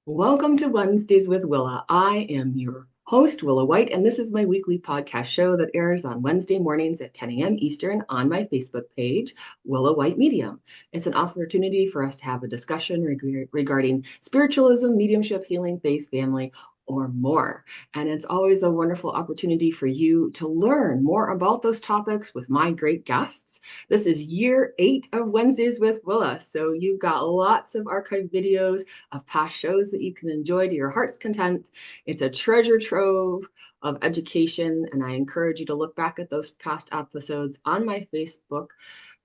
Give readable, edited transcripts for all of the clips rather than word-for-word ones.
Welcome to Wednesdays with Willa. I am your host, Willa White, and this is my weekly podcast show that airs on Wednesday mornings at 10 a.m. Eastern on my Facebook page, Willa White Medium. It's an opportunity for us to have a discussion regarding spiritualism, mediumship, healing, faith, family, or more. And it's always a wonderful opportunity for you to learn more about those topics with my great guests. This is year 8 of Wednesdays with Willa, so you've got lots of archived videos of past shows that you can enjoy to your heart's content. It's a treasure trove of education, and I encourage you to look back at those past episodes on my Facebook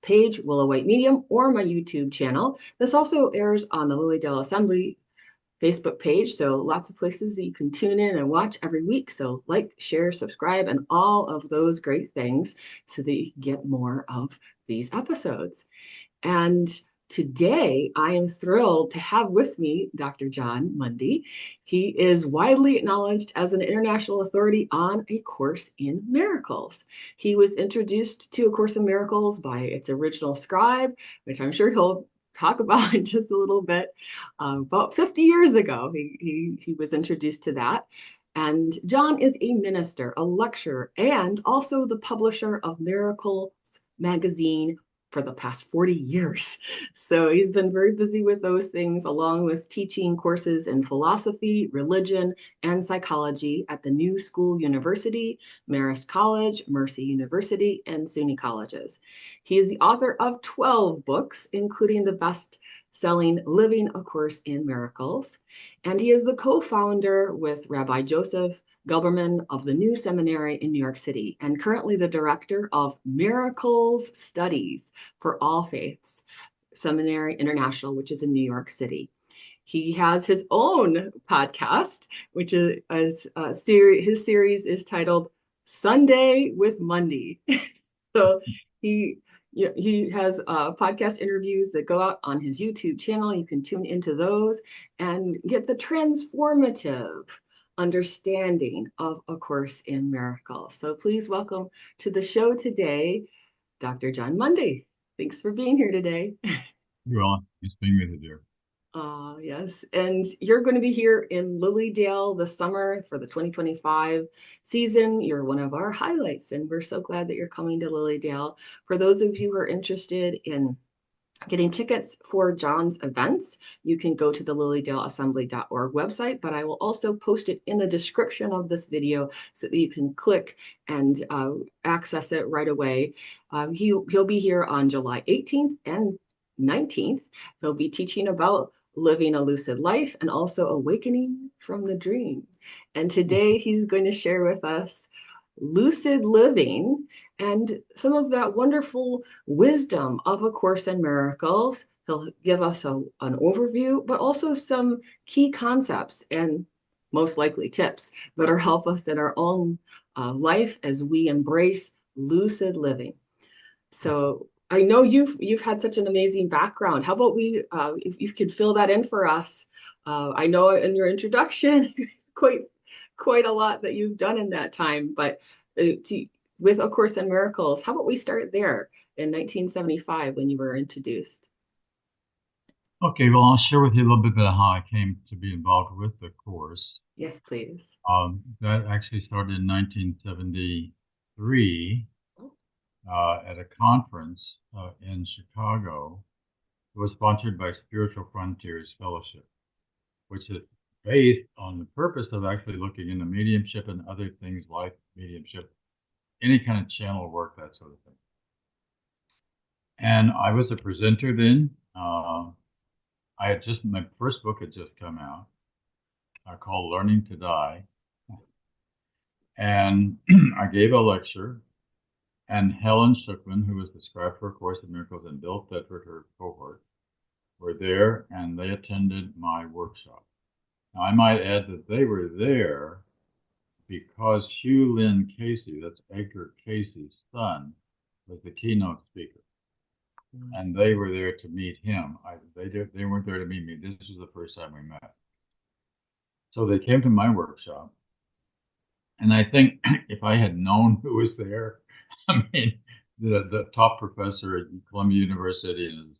page, Willow White Medium, or my YouTube channel. This also airs on the Lilydale Assembly Facebook page, so lots of places that you can tune in and watch every week. So like, share, subscribe, and all of those great things so that you can get more of these episodes. And today, I am thrilled to have with me Dr. Jon Mundy. He is widely acknowledged as an international authority on A Course in Miracles. He was introduced to A Course in Miracles by its original scribe, which I'm sure he'll talk about in just a little bit. About 50 years ago, he was introduced to that. And Jon is a minister, a lecturer, and also the publisher of Miracles magazine for the past 40 years. So he's been very busy with those things, along with teaching courses in philosophy, religion, and psychology at the New School University, Marist College, Mercy University, and SUNY colleges. He is the author of 12 books, including the best-selling Living A Course in Miracles. And he is the co-founder with Rabbi Joseph Gelberman of the New Seminary in New York City, and currently the director of Miracles Studies for All Faiths Seminary International, which is in New York City. He has his own podcast, which is his series is titled Sunday with Mundy. So he he has podcast interviews that go out on his YouTube channel. You can tune into those and get the transformative understanding of A Course in Miracles. So please welcome to the show today, Dr. Jon Mundy. Thanks for being here today. You're on. It's being with you, dear. Yes, and you're going to be here in Lilydale this summer for the 2025 season. You're one of our highlights, and we're so glad that you're coming to Lilydale. For those of you who are interested in getting tickets for Jon's events, you can go to the lilydaleassembly.org website, but I will also post it in the description of this video so that you can click and access it right away. He'll be here on July 18th and 19th. He'll be teaching about living a lucid life and also awakening from the dream. And today he's going to share with us lucid living and some of that wonderful wisdom of A Course in Miracles. He'll give us an overview, but also some key concepts and most likely tips that'll help us in our own life as we embrace lucid living. So I know you've had such an amazing background. How about if you could fill that in for us? I know in your introduction, it's quite a lot that you've done in that time, but with A Course in Miracles, how about we start there in 1975 when you were introduced? Okay, well, I'll share with you a little bit about how I came to be involved with the course. Yes, please. That actually started in 1973 at a conference in Chicago. It was sponsored by Spiritual Frontiers Fellowship, which is based on the purpose of actually looking into mediumship and other things like mediumship, any kind of channel work, that sort of thing. And I was a presenter then. My first book had just come out, called Learning to Die. And I gave a lecture, and Helen Schucman, who was the scribe for A Course in Miracles, and Bill Thetford, her cohort, were there, and they attended my workshop. Now, I might add that they were there because Hugh Lynn Casey, that's Edgar Casey's son, was the keynote speaker. And they were there to meet him. They weren't there to meet me. This was the first time we met. So they came to my workshop. And I think if I had known who was there, I mean, the top professor at Columbia University and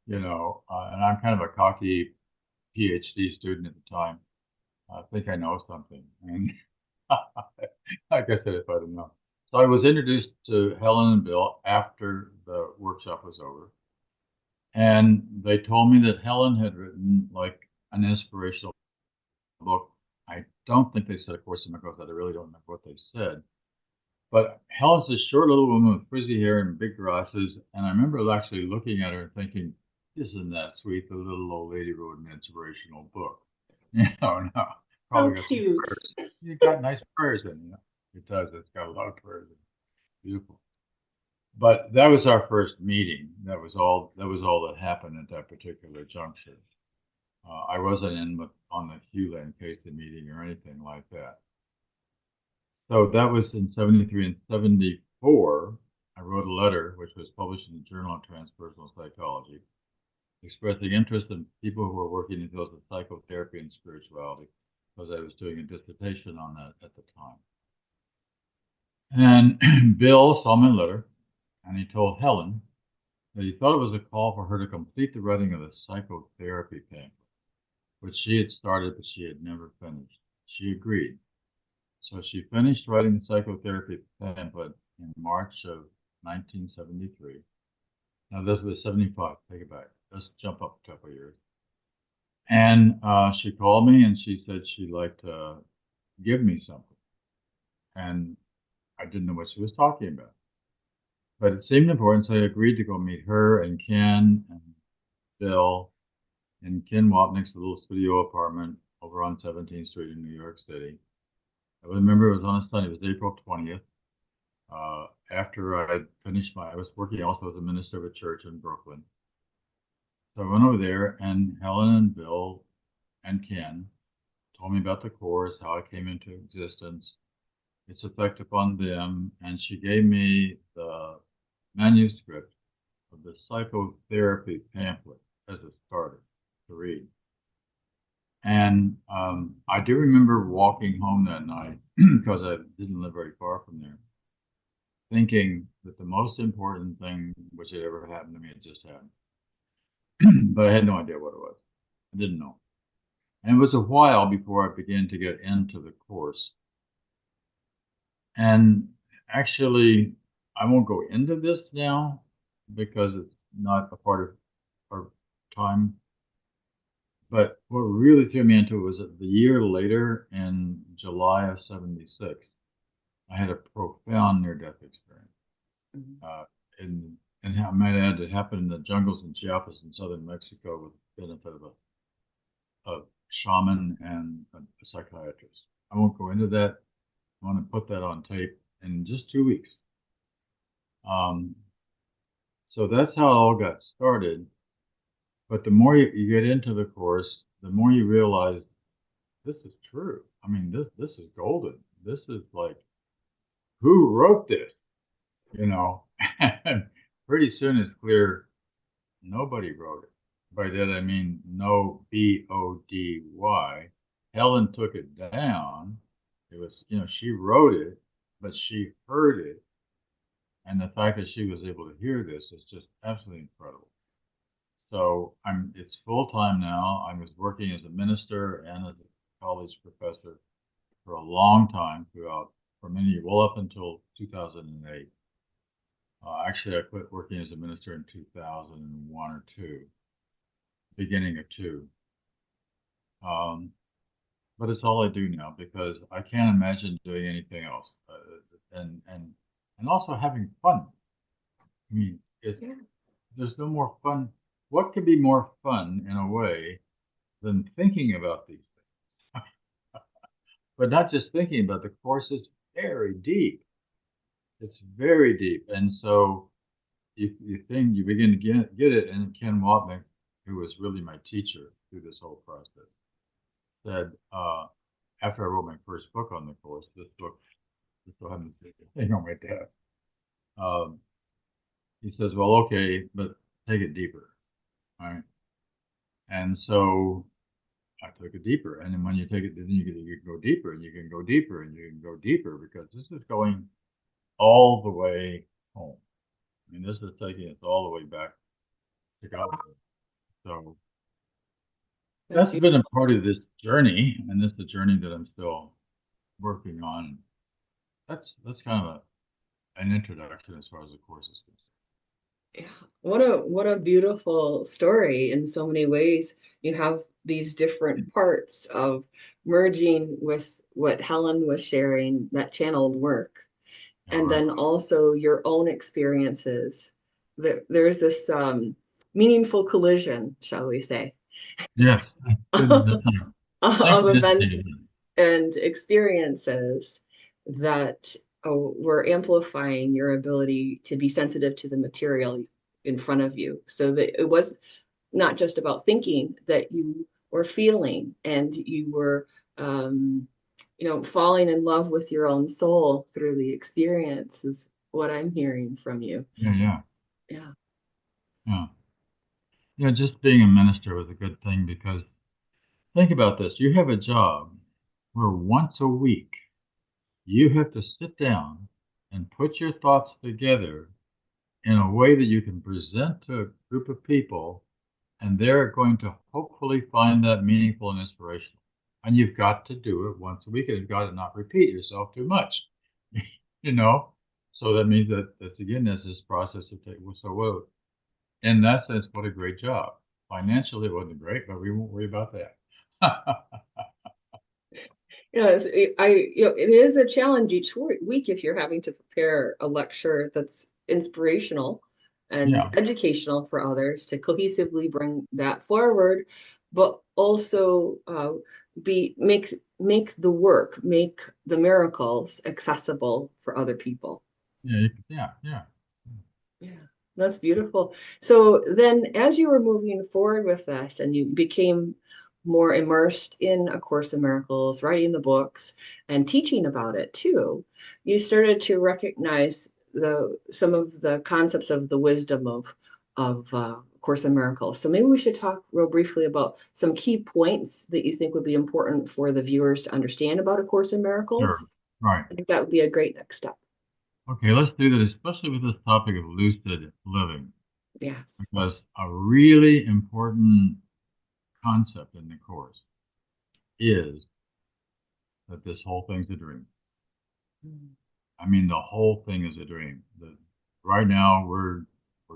and I'm kind of a cocky Ph.D. student at the time, I think I know something. And like I said, if I didn't know. So I was introduced to Helen and Bill after the workshop was over. And they told me that Helen had written like an inspirational book. I don't think they said A Course in Miracles. I really don't remember what they said. But Helen's this short little woman with frizzy hair and big glasses. And I remember actually looking at her and thinking, isn't that sweet? The little old lady wrote an inspirational book. No, How probably got some cute. prayers. You got nice prayers in it. It does. It's got a lot of prayers in it. Beautiful. But that was our first meeting. That was all that happened at that particular juncture. I wasn't on the Hewlett and Casey meeting or anything like that. So that was in 73 and 74. I wrote a letter, which was published in the Journal of Transpersonal Psychology, expressing interest in people who were working in fields of psychotherapy and spirituality, because I was doing a dissertation on that at the time. And Bill saw my letter, and he told Helen that he thought it was a call for her to complete the writing of the psychotherapy pamphlet, which she had started but she had never finished. She agreed. So she finished writing the psychotherapy pamphlet in March of 1973. Now this was 75, take it back. Let's jump up a couple of years. And she called me and she said she'd like to give me something. And I didn't know what she was talking about. But it seemed important, so I agreed to go meet her and Ken and Bill in Ken Wapnick's little studio apartment over on 17th Street in New York City. I remember it was on a Sunday. It was April 20th. After I finished I was working also as a minister of a church in Brooklyn. So I went over there, and Helen and Bill and Ken told me about the course, how it came into existence, its effect upon them, and she gave me the manuscript of the psychotherapy pamphlet as a starter to read. And I do remember walking home that night, because I didn't live very far from there, thinking that the most important thing which had ever happened to me had just happened. But I had no idea what it was. I didn't know. And it was a while before I began to get into the course. And actually, I won't go into this now because it's not a part of our time. But what really threw me into it was that the year later, in July of 76, I had a profound near-death experience. And I might add, it happened in the jungles in Chiapas in southern Mexico with the benefit of a shaman and a psychiatrist. I won't go into that. I want to put that on tape in just 2 weeks. So that's how it all got started. But the more you get into the course, the more you realize this is true. I mean, this is golden. This is like, who wrote this? And pretty soon it's clear nobody wrote it. By that I mean no BODY. Helen took it down. It was, she wrote it, but she heard it. And the fact that she was able to hear this is just absolutely incredible. So it's full time now. I was working as a minister and as a college professor for a long time for many years, well up until 2008. Actually, I quit working as a minister in 2001 or two, beginning of two. But it's all I do now because I can't imagine doing anything else, and also having fun. I mean, there's no more fun. What could be more fun in a way than thinking about these things? But not just thinking about the course is very deep. It's very deep, and so you begin to get it. And Ken Wapnick, who was really my teacher through this whole process, said after I wrote my first book on the course, this still haven't thing on my desk. He says, "Well, okay, but take it deeper, all right?" And so I took it deeper, and then when you take it, then you can go deeper, and you can go deeper, and you can go deeper, because this is going all the way home. I mean, this is taking us all the way back to God. So That's That's been beautiful. a part of this journey, and this is the journey that I'm still working on. That's kind of an introduction as far as the course is concerned. Yeah. What a beautiful story in so many ways. You have these different parts of merging with what Helen was sharing, that channeled work, All and right. then also your own experiences. There's this meaningful collision, shall we say, Yes. Good. of events Synchronicity. and experiences that were amplifying your ability to be sensitive to the material in front of you. So that it was not just about thinking, that you were feeling and you were, falling in love with your own soul through the experience is what I'm hearing from you. Yeah, yeah, Yeah. yeah. Yeah, just being a minister was a good thing because think about this. You have a job where once a week you have to sit down and put your thoughts together in a way that you can present to a group of people, and they're going to hopefully find that meaningful and inspirational. And you've got to do it once a week, and you've got to not repeat yourself too much, you know. So that means that again, there's this process of taking. So, well, in that sense, what a great job. Financially, it wasn't great, but we won't worry about that. Yes, it is a challenge each week if you're having to prepare a lecture that's inspirational and Yeah, educational for others to cohesively bring that forward, but also be make the work, make the miracles accessible for other people. yeah, yeah, yeah. Yeah, that's beautiful. So then, as you were moving forward with this and you became more immersed in A Course in Miracles, writing the books and teaching about it too, you started to recognize some of the concepts of the wisdom of Course in Miracles. So maybe we should talk real briefly about some key points that you think would be important for the viewers to understand about A Course in Sure. Miracles. Right. I think that would be a great next step. Okay, let's do that, especially with this topic of lucid living, Yes. because a really important concept in the course is that this whole thing's a dream. Mm. I mean, the whole thing is a dream. Right now we're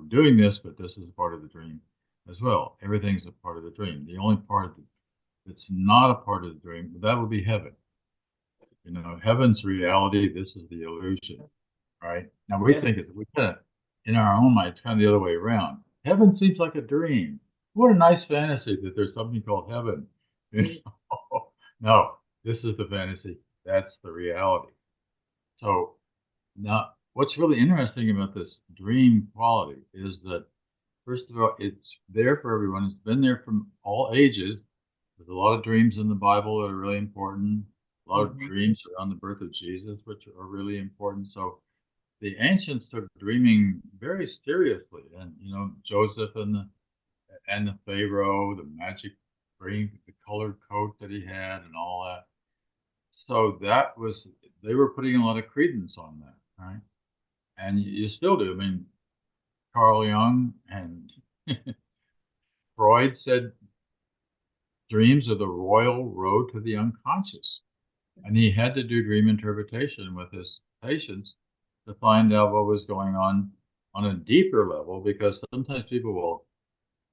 doing this, but this is part of the dream as well. Everything's a part of the dream. The only part that's not a part of the dream, that would be heaven. You know, heaven's reality. This is the illusion, right? Now we Yeah. think we kind of, in our own mind, it's kind of the other way around. Heaven seems like a dream. What a nice fantasy that there's something called heaven. You Mm. know? No, this is the fantasy. That's the reality. So now, what's really interesting about this dream quality is that, first of all, it's there for everyone. It's been there from all ages. There's a lot of dreams in the Bible that are really important. A lot of Mhm. dreams around the birth of Jesus, which are really important. So the ancients took dreaming very seriously, and Joseph and the Pharaoh, the magic dream, the colored coat that he had, and all that. So that was they were putting a lot of credence on that, right? And you still do. I mean, Carl Jung and Freud said dreams are the royal road to the unconscious. And he had to do dream interpretation with his patients to find out what was going on a deeper level, because sometimes people will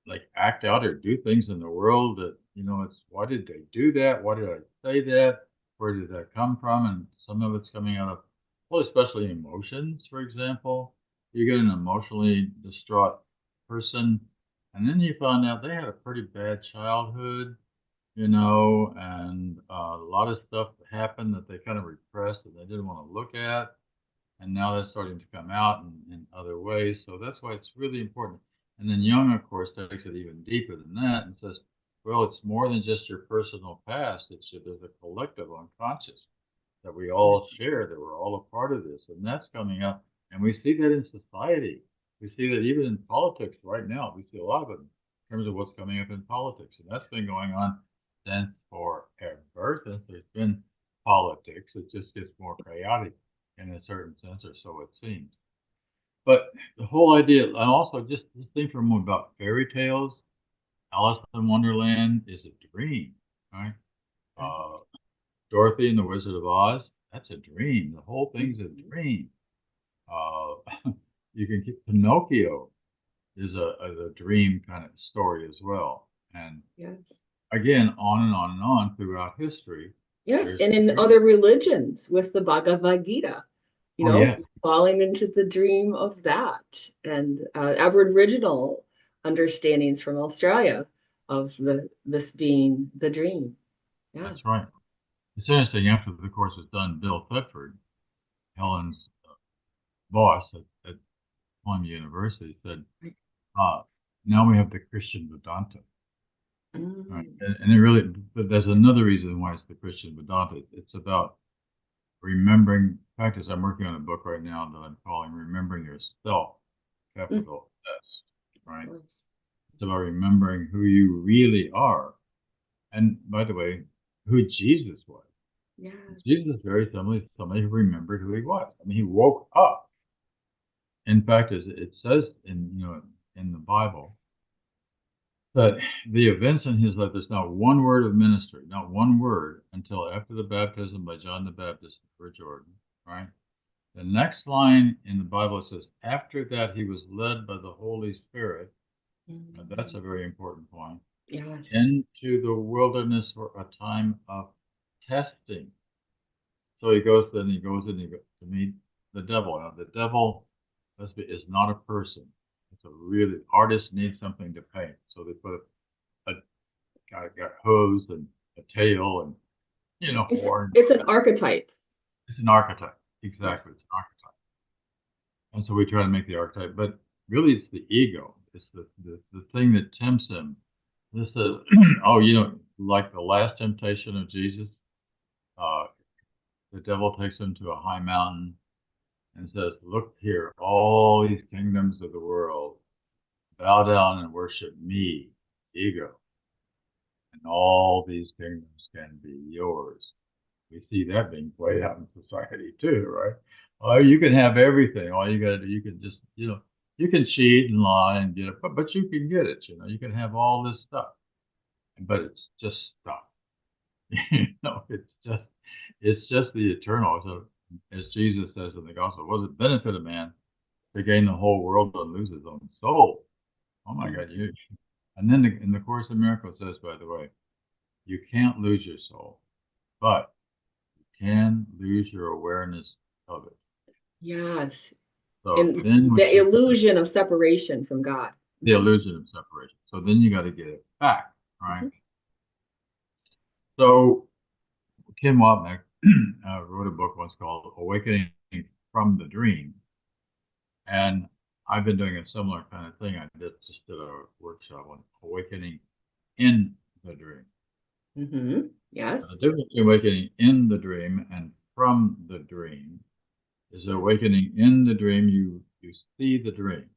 like act out or do things in the world that, it's why did they do that? Why did I say that? Where did that come from? And some of it's coming out of, well, especially emotions, for example. You get an emotionally distraught person, and then you find out they had a pretty bad childhood, and a lot of stuff happened that they kind of repressed and they didn't want to look at. And now that's starting to come out in other ways. So that's why it's really important. And then Jung, of course, takes it even deeper than that and says, well, it's more than just your personal past. There's a collective unconscious that we all share, that we're all a part of this. And that's coming up. And we see that in society. We see that even in politics right now. We see a lot of it in terms of what's coming up in politics. And that's been going on since forever, since there's been politics. It just gets more chaotic in a certain sense, or so it seems. But the whole idea, and also just this thing from about fairy tales, Alice in Wonderland is a dream, right? Dorothy and the Wizard of Oz, that's a dream. The whole thing's a dream. You can get Pinocchio is a dream kind of story as well. And Yes. again, on and on and on throughout history. Yes, and in other religions with the Bhagavad Gita, Yeah. falling into the dream of that, and Aboriginal understandings from Australia of this being the dream. Yeah. That's right. It's interesting. After the course was done, Bill Thetford, Helen's boss at Columbia University, said, now we have the Christian Vedanta. Right? And it really, but there's another reason why it's the Christian Vedanta. It's about remembering practice. I'm working on a book right now that I'm calling Remembering Yourself, capital S, right? It's about remembering who you really are. And by the way, who Jesus was. Yeah. Jesus is very similarly somebody who remembered who he was. I mean, he woke up. In fact, as it says in the Bible, that the events in his life, there's not one word of ministry, not one word until after the baptism by John the Baptist in Jordan, right? The next line in the Bible says, after that he was led by the Holy Spirit. Now, that's a very important point. Yes. Into the wilderness for a time of testing. So he goes to meet the devil. Now, the devil is not a person. It's a really, artist needs something to paint. So they put a guy got hooves and a tail and, horns. It's an archetype. It's an archetype. Exactly. Yes. It's an archetype. And so we try to make the archetype, but really it's the ego. It's the thing that tempts him. This is, like the last temptation of Jesus, the devil takes him to a high mountain and says, look here, all these kingdoms of the world, bow down and worship me, ego. And all these kingdoms can be yours. We see that being played out in society too, right? Oh, you can have everything. All you got to do, you can just, you can cheat and lie and get it, but you can get it, you can have all this stuff. But it's just stuff. It's just the eternal. So as Jesus says in the gospel, what does it benefit a man to gain the whole world and lose his own soul? Oh my God, and then in the Course in Miracles says, by the way, you can't lose your soul, but you can lose your awareness of it. Yes. So and the illusion of separation from God. The illusion of separation. So then you got to get it back, right? Mm-hmm. So Kim Wapnick wrote a book once called Awakening from the Dream. And I've been doing a similar kind of thing. I just did a workshop on awakening in the dream. Mm-hmm. Yes. The difference between awakening in the dream and from the dream is awakening in the dream, you see the dream.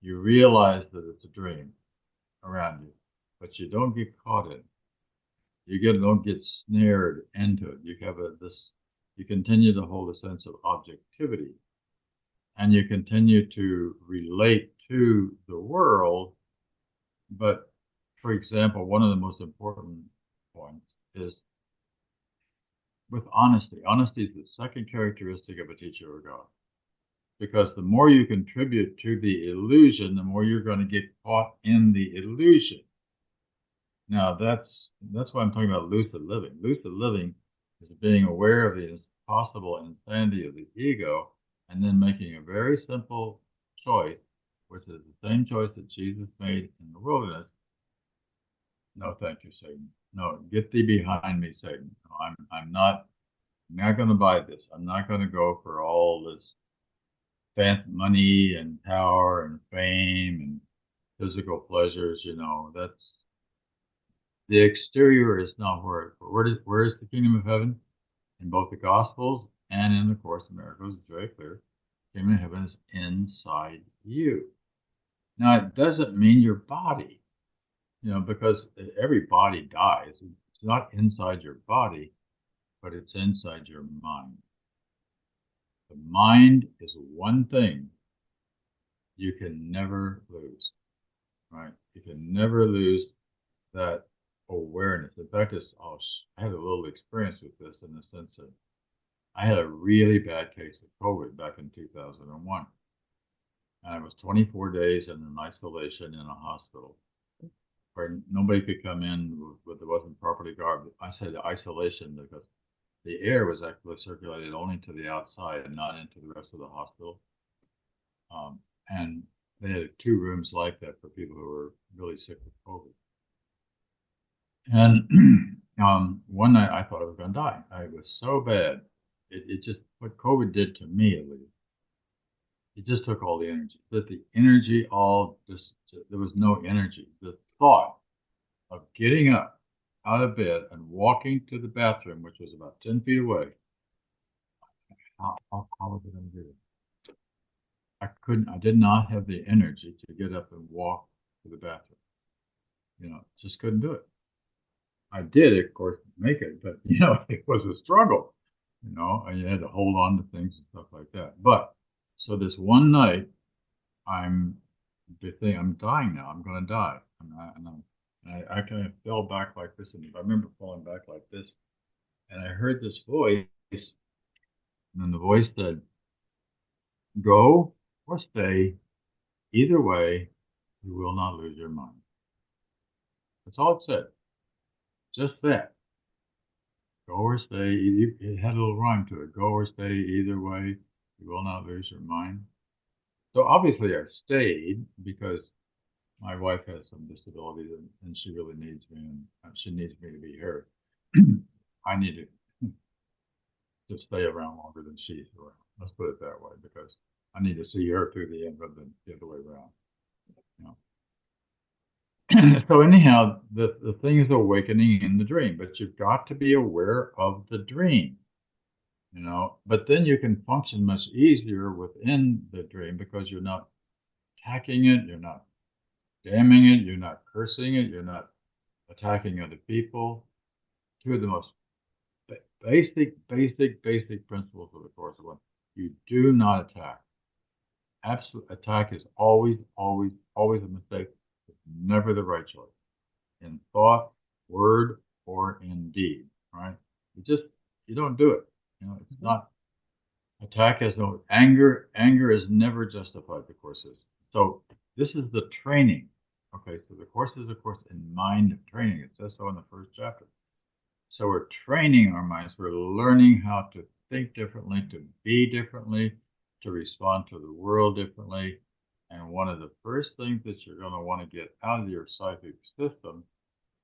You realize that it's a dream around you, but you don't get caught in it. Don't get snared into it. You continue to hold a sense of objectivity, and you continue to relate to the world. But, for example, one of the most important points is with honesty. Honesty is the second characteristic of a teacher of God. Because the more you contribute to the illusion, the more you're going to get caught in the illusion. Now, that's why I'm talking about lucid living. Lucid living is being aware of the possible insanity of the ego and then making a very simple choice, which is the same choice that Jesus made in the wilderness. No, thank you, Satan. No, get thee behind me, Satan. No, I'm not going to buy this. I'm not going to go for all this money and power and fame and physical pleasures. That's the exterior is not where is the kingdom of heaven? In both the Gospels and in the Course in Miracles, it's very clear. The kingdom of heaven is inside you. Now, it doesn't mean your body, because every body dies. It's not inside your body, but it's inside your mind. The mind is one thing you can never lose. right? You can never lose that awareness. In fact, I had a little experience with this in the sense that I had a really bad case of COVID back in 2001. And I was 24 days in an isolation in a hospital where nobody could come in with it wasn't properly guarded. I said isolation because the air was actually circulated only to the outside and not into the rest of the hospital. And they had 2 rooms like that for people who were really sick with COVID. And one night I thought I was going to die. I was so bad. It just, what COVID did to me at least, it just took all the energy. That the energy all just, there was no energy. The thought of getting up out of bed and walking to the bathroom, which was about 10 feet away, how was I going to do it? I did not have the energy to get up and walk to the bathroom. Just couldn't do it. I did, of course, make it, but, it was a struggle, and you had to hold on to things and stuff like that. But, so this one night, I'm dying now. I'm going to die. I kind of fell back like this, and I remember falling back like this, and I heard this voice, and then the voice said, "Go or stay, either way, you will not lose your mind." That's all it said. Just that. Go or stay. It had a little rhyme to it. Go or stay, either way, you will not lose your mind. So obviously I stayed because my wife has some disabilities and she really needs me, and she needs me to be here. I need to stay around longer than she's around. Let's put it that way, because I need to see her through the end rather than the other way around. So anyhow, the thing is awakening in the dream, but you've got to be aware of the dream, but then you can function much easier within the dream because you're not attacking it, you're not damning it, you're not cursing it, you're not attacking other people. 2 of the most basic principles of the Course of One. You do not attack. Absolute attack is always a mistake. It's never the right choice. In thought, word, or in deed, right? You don't do it. It's not, attack has no, anger is never justified, the Course is. So this is the training. Okay, so the Course is a course in mind training. It says so in the first chapter. So we're training our minds. We're learning how to think differently, to be differently, to respond to the world differently. And one of the first things that you're going to want to get out of your psychic system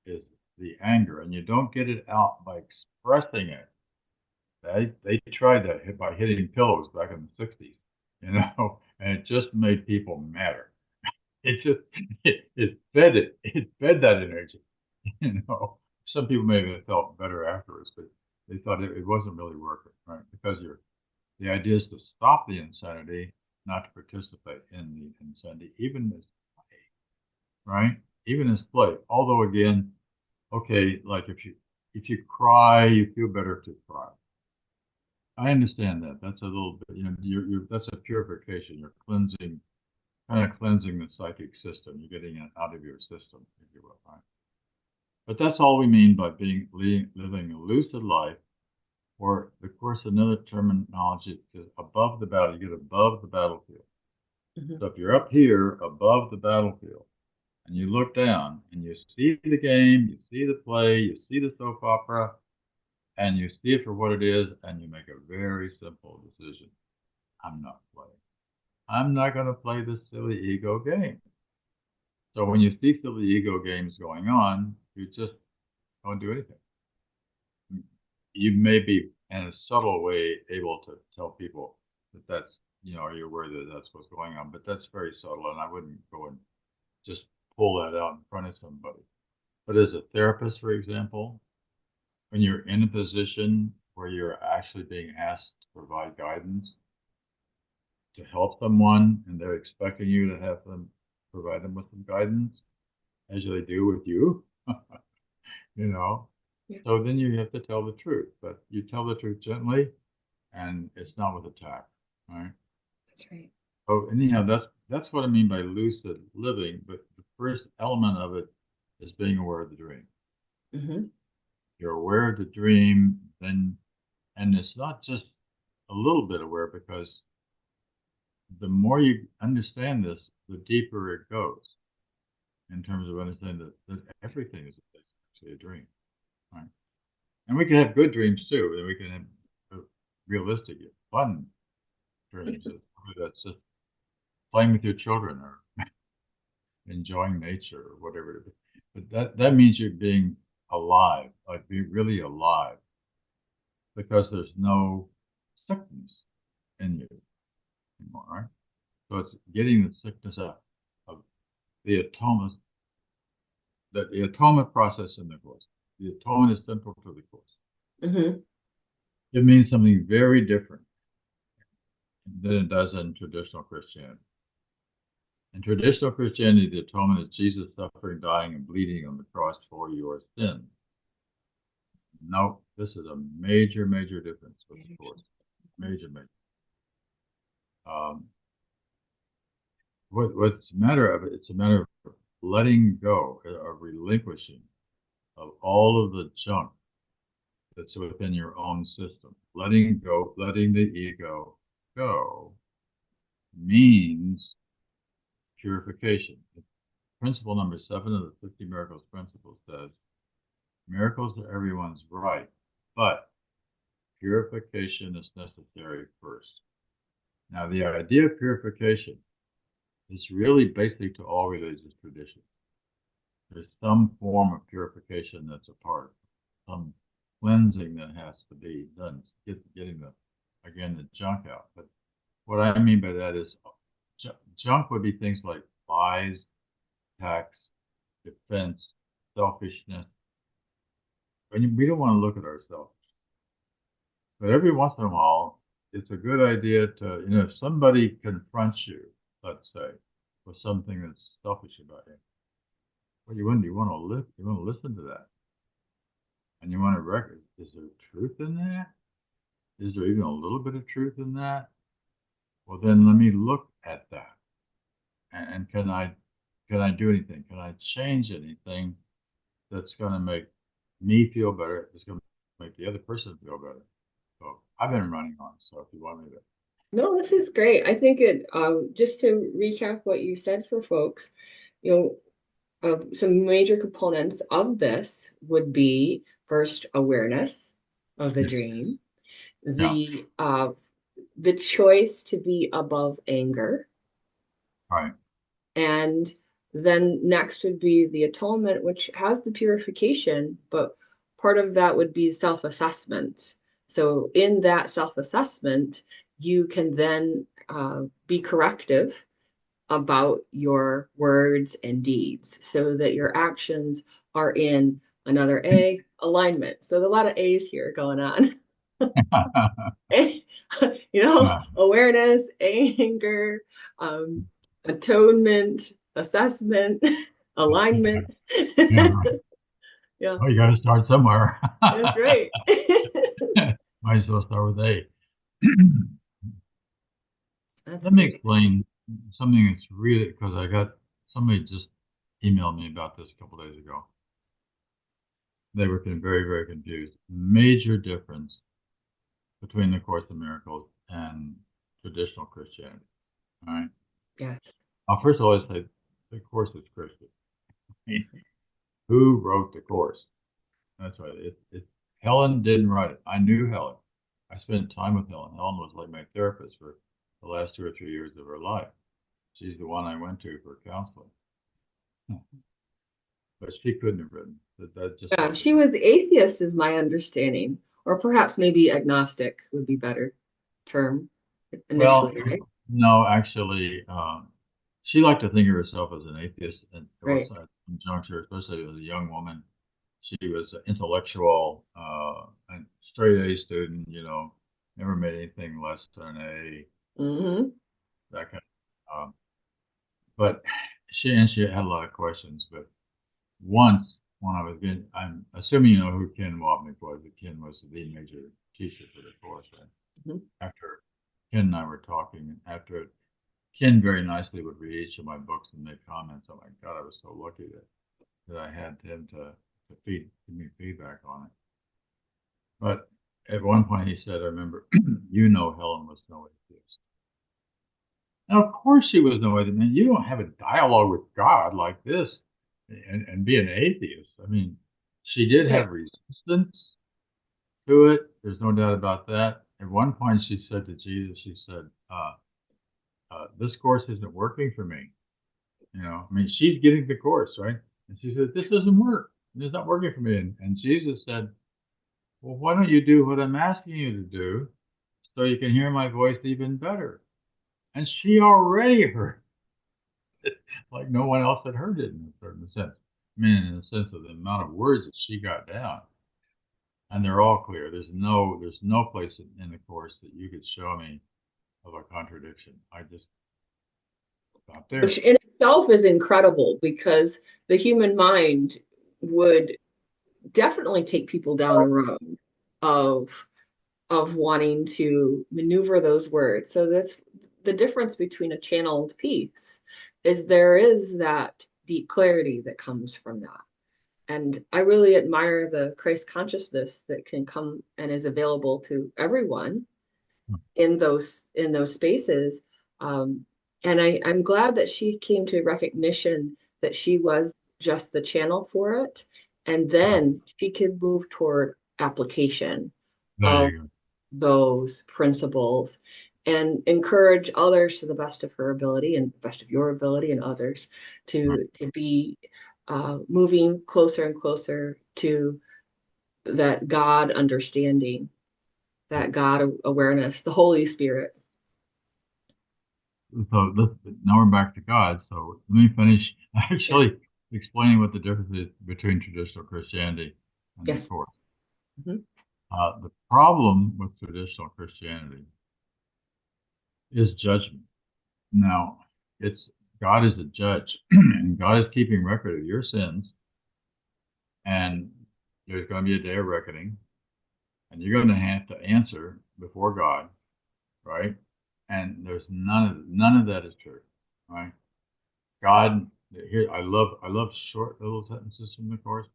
is the anger. And you don't get it out by expressing it. They tried that by hitting pillows back in the 60s, and it just made people madder. It fed that energy, Some people maybe have felt better afterwards, but they thought it wasn't really working, right? Because the idea is to stop the insanity, not to participate in the insanity, even as play, right? Even as play. Although again, okay, like if you cry, you feel better to cry. I understand that. That's a little bit, that's a purification. You're cleansing the psychic system. You're getting it out of your system, if you will, right? But that's all we mean by living a lucid life, or of course another terminology is above the battle. You get above the battlefield. Mm-hmm. So if you're up here above the battlefield and you look down and you see the game, you see the play, you see the soap opera, and you see it for what it is, and you make a very simple decision. I'm not playing. I'm not going to play this silly ego game. So when you see silly ego games going on, you just don't do anything. You may be, in a subtle way, able to tell people that that's, are you aware that that's what's going on? But that's very subtle, and I wouldn't go and just pull that out in front of somebody. But as a therapist, for example, when you're in a position where you're actually being asked to provide guidance, to help someone, and they're expecting you to have them provide them with some guidance, as they do with you, Yeah. So then you have to tell the truth, but you tell the truth gently, and it's not with attack, right? That's right. So anyhow, that's what I mean by lucid living. But first element of it is being aware of the dream. Mm-hmm. You're aware of the dream, then, and it's not just a little bit aware, because the more you understand this, the deeper it goes in terms of understanding that everything is actually a dream, right? And we can have good dreams too, and we can have realistic, fun dreams. That's just playing with your children or enjoying nature or whatever it is. But that means you're being alive, like be really alive, because there's no sickness in you anymore, right? So it's getting the sickness out of the atonement, the atonement process in the Course. The atonement is central to the Course. Mm-hmm. It means something very different than it does in traditional Christianity. In traditional Christianity, the atonement is Jesus suffering, dying, and bleeding on the cross for your sins. No, this is a major, major difference with the Course. Major, major. What's the matter of it? It's a matter of letting go, of relinquishing of all of the junk that's within your own system. Letting go, letting the ego go means purification. Principle number 7 of the 50 Miracles Principle says, miracles are everyone's right, but purification is necessary first. Now, the idea of purification is really basic to all religious traditions. There's some form of purification that's a part, some cleansing that has to be done, getting the junk out. But what I mean by that is junk would be things like lies, attacks, defense, selfishness. And we don't want to look at ourselves. But every once in a while, it's a good idea to, if somebody confronts you, let's say, with something that's selfish about you, what you want to listen to that. And you want to record, is there truth in that? Is there even a little bit of truth in that? Well, then let me look at that. And can I do anything? Can I change anything that's going to make me feel better? It's going to make the other person feel better. So I've been running on. So if you want me to. No, this is great. I think it, just to recap what you said for folks, some major components of this would be first awareness of the dream, Yeah. the choice to be above anger, Right. and then next would be the atonement, which has the purification, but part of that would be self-assessment. So in that self-assessment, you can then be corrective about your words and deeds so that your actions are in another A, alignment. So a lot of A's here going on. Awareness, anger, atonement, assessment, alignment. Yeah. Yeah, Well, you got to start somewhere. that's right. Might as well start with A. That's Let me great. explain something that's really, because I got somebody just emailed me about this a couple days ago. They were very, very confused. Major difference between the Course in Miracles and traditional Christianity. All right. Yes. I'll first always say the Course is Christian. Who wrote the Course? That's right. Helen didn't write it. I knew Helen. I spent time with Helen. Helen was like my therapist for the last 2 or 3 years of her life. She's the one I went to for counseling. But she couldn't have written. That just Yeah, wasn't she her. was atheist, is my understanding, or perhaps maybe agnostic would be better term Well, initially, right? no, actually, she liked to think of herself as an atheist, and there was Right. a juncture, especially as a young woman. She was an intellectual, and straight A student, never made anything less than an A, Mm-hmm. that kind of. But she had a lot of questions. But once, when I was getting, I'm assuming you know who Ken Wapnick was. Ken was the major teacher for the course. Right? Mm-hmm. After Ken and I were talking, after Ken very nicely would read each of my books and make comments. Oh my God, I was so lucky that I had him to give me feedback on it. But at one point he said, I remember, Helen was no atheist. And of course she was no atheist. Man, you don't have a dialogue with God like this and be an atheist. I mean, she did Right. have resistance to it. There's no doubt about that. At one point she said to Jesus, she said, this course isn't working for me. I mean, she's getting the course, right? And she said, this doesn't work. It's not working for me. And Jesus said, well, why don't you do what I'm asking you to do so you can hear my voice even better? And she already heard it like no one else had heard it in a certain sense. I mean, in the sense of the amount of words that she got down. And they're all clear. There's no place in the course that you could show me of a contradiction. I just not there. Which in itself is incredible because the human mind would definitely take people down a road of wanting to maneuver those words. So that's the difference between a channeled piece is there is that deep clarity that comes from that. And I really admire the Christ consciousness that can come and is available to everyone in those spaces. And I'm glad that she came to recognition that she was just the channel for it. And then she could move toward application There of you go. those principles and encourage others to the best of her ability and the best of your ability and others to be moving closer and closer to that God understanding, that God awareness, the Holy Spirit. So now we're back to God. So let me finish Yes, actually explaining what the difference is between traditional Christianity and the yes. Course. Mhm. The problem with traditional Christianity is judgment. Now, it's God is a judge, and God is keeping record of your sins, and there's going to be a day of reckoning, and you're going to have to answer before God, right? And there's none of that is true, right? God, here I love short little sentences from the Course.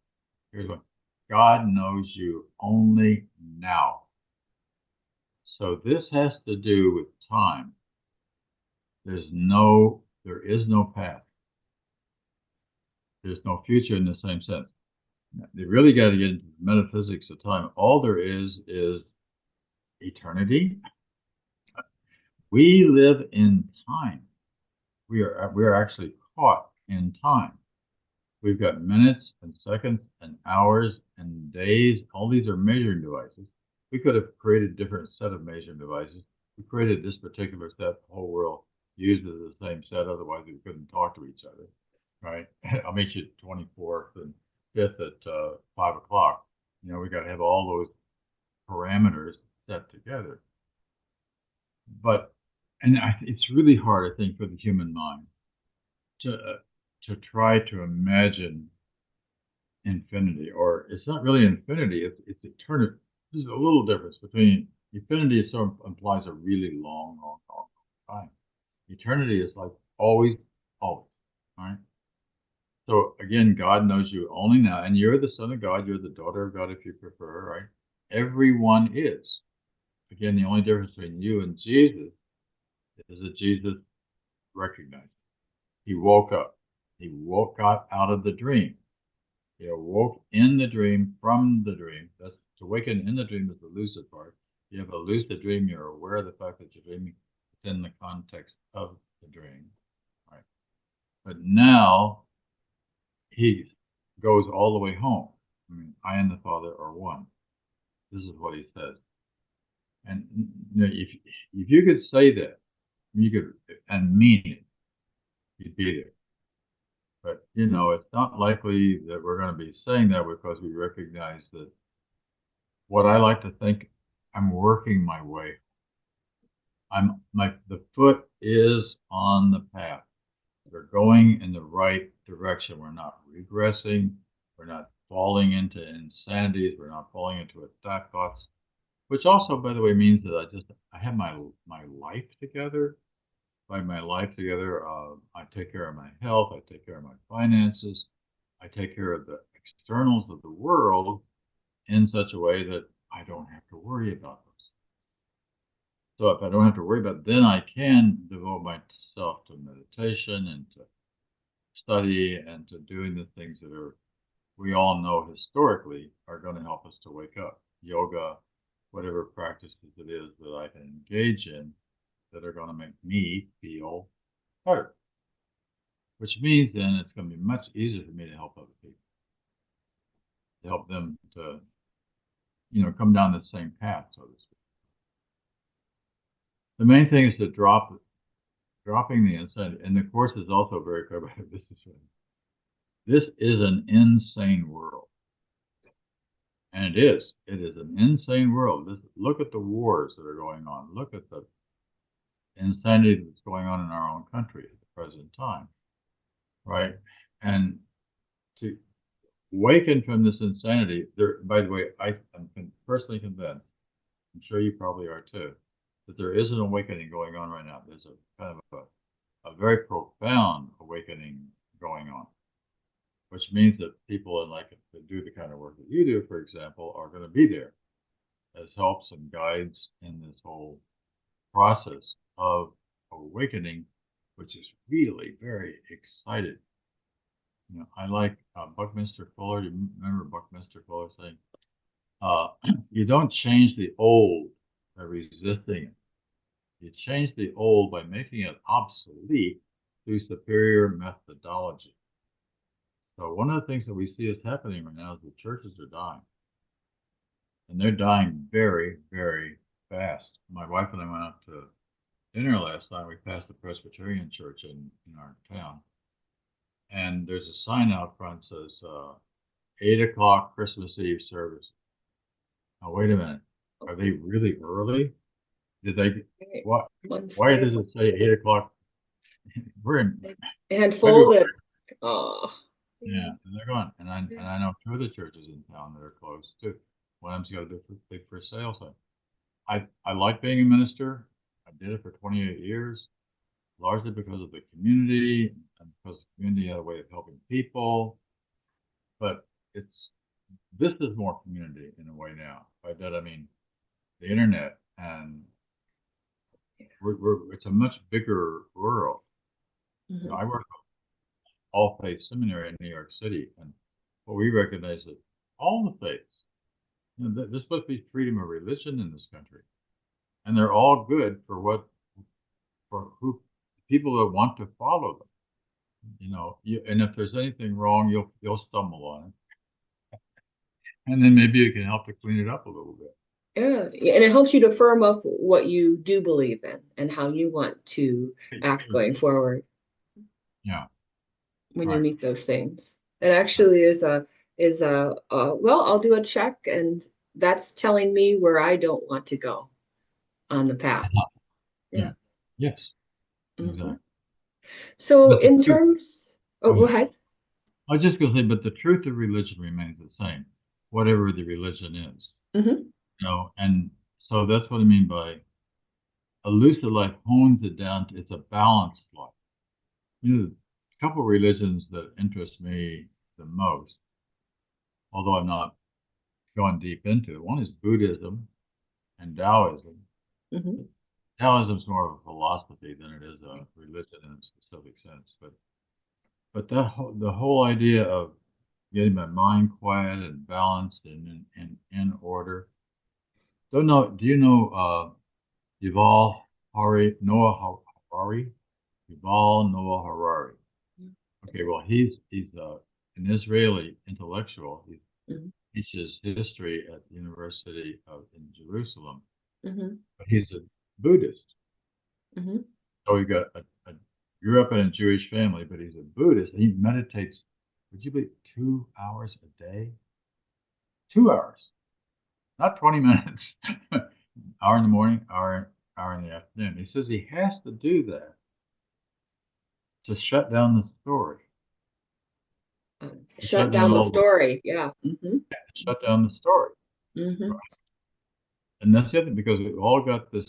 Here's one: God knows you only now. So this has to do with time. There is no past. There's no future in the same sense. They really got to get into the metaphysics of time. All there is eternity. We live in time. We are actually caught in time. We've got minutes and seconds and hours and days. All these are measuring devices. We could have created a different set of measuring devices. We created this particular set. The whole world uses the same set. Otherwise, we couldn't talk to each other, right? I'll meet you 24th and 5th at 5 o'clock. We got to have all those parameters set together. But, it's really hard, I think, for the human mind to try to imagine infinity, or it's not really infinity, it's eternity. There's a little difference between infinity implies a really long time. Eternity is like always, always, right? So again, God knows you only now, and you're the son of God, you're the daughter of God if you prefer, right? Everyone is. Again, the only difference between you and Jesus is that Jesus recognized. He woke up. He got out of the dream. He awoke in the dream from the dream. That's to awaken in the dream is the lucid part. You have a lucid dream, you're aware of the fact that you're dreaming within the context of the dream. Right. But now he goes all the way home. I mean, I and the Father are one. This is what he says. And if you could say that, you could and mean it, you'd be there. But it's not likely that we're going to be saying that because we recognize that what I like to think I'm working my way. The foot is on the path. We're going in the right direction. We're not regressing. We're not falling into insanities. We're not falling into attack thoughts, which also, by the way, means that I have my life together, find my life together. I take care of my health. I take care of my finances. I take care of the externals of the world in such a way that I don't have to worry about those. So if I don't have to worry about it, then I can devote myself to meditation and to study and to doing the things that we all know historically are going to help us to wake up. Yoga, whatever practices it is that I can engage in that are going to make me feel better. Which means then it's going to be much easier for me to help other people, to help them to, come down the same path, so to speak. The main thing is to dropping the insanity. And the Course is also very clear about this. This is an insane world. And it is. It is an insane world. Look at the wars that are going on. Look at the insanity that's going on in our own country at the present time. Right? And to awaken from this insanity, by the way, I'm personally convinced, I'm sure you probably are too, that there is an awakening going on right now. There's a kind of a very profound awakening going on, which means that people that do the kind of work that you do, for example, are going to be there as helps and guides in this whole process of awakening, which is really very exciting. I like Buckminster Fuller. You remember Buckminster Fuller saying, you don't change the old by resisting it. You change the old by making it obsolete through superior methodology. So one of the things that we see is happening right now is the churches are dying. And they're dying very, very fast. My wife and I went out to dinner last night. We passed the Presbyterian church in our town. And there's a sign out front that says 8 o'clock Christmas Eve service. Now, wait a minute. Are they really early? Did they? What? Why does it say 8 o'clock? We're in folded. Oh. Yeah, and they're gone. And I know 2 of the churches in town that are closed too. One of them's got a big for sale sign. I like being a minister. I did it for 28 years, largely because of the community and because the community had a way of helping people. But this is more community in a way now. By that I mean the internet, and it's a much bigger world. Mm-hmm. I work at All Faiths Seminary in New York City, and what we recognize that all the faiths, there's supposed to be freedom of religion in this country, and they're all good for who people that want to follow them. And if there's anything wrong, you'll stumble on it, and then maybe you can help to clean it up a little bit. Yeah, and it helps you to firm up what you do believe in and how you want to act going forward. Yeah. When you meet those things, it actually is well, I'll do a check, and that's telling me where I don't want to go on the path. Yeah. Yes. Mm-hmm. Exactly. So in terms, go ahead. I was just going to say, but the truth of religion remains the same, whatever the religion is. Mm-hmm. And so that's what I mean by a lucid life hones it down to it's a balanced life. A couple of religions that interest me the most, although I'm not going deep into it. One is Buddhism and Taoism. Mm-hmm. Taoism is more of a philosophy than it is a religion in a specific sense. But the whole idea of getting my mind quiet and balanced and in order. Do you know Yuval Noah Harari? Yuval Noah Harari. Okay, well, he's an Israeli intellectual. He teaches history at the University in Jerusalem, but he's a Buddhist. So he grew up in a Jewish family, but he's a Buddhist. He meditates, would you believe, 2 hours a day? 2 hours, not 20 minutes. Hour in the morning, hour in the afternoon. He says he has to do that to shut down the story. Shut down the story, yeah. Mm-hmm. Shut down the story. Mm-hmm. And that's the other thing, because we've all got this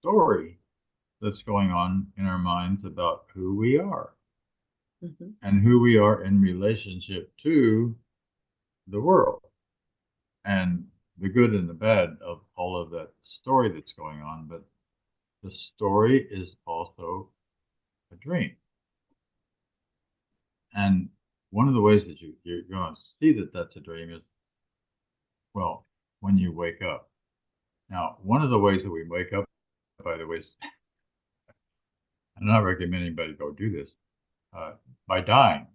story that's going on in our minds about who we are Mm-hmm. and who we are in relationship to the world and the good and the bad of all of that story that's going on. But the story is also a dream. And one of the ways that you're going to see that that's a dream is, well, when you wake up. Now, one of the ways that we wake up, by the way, I'm not recommending anybody go do this, by dying.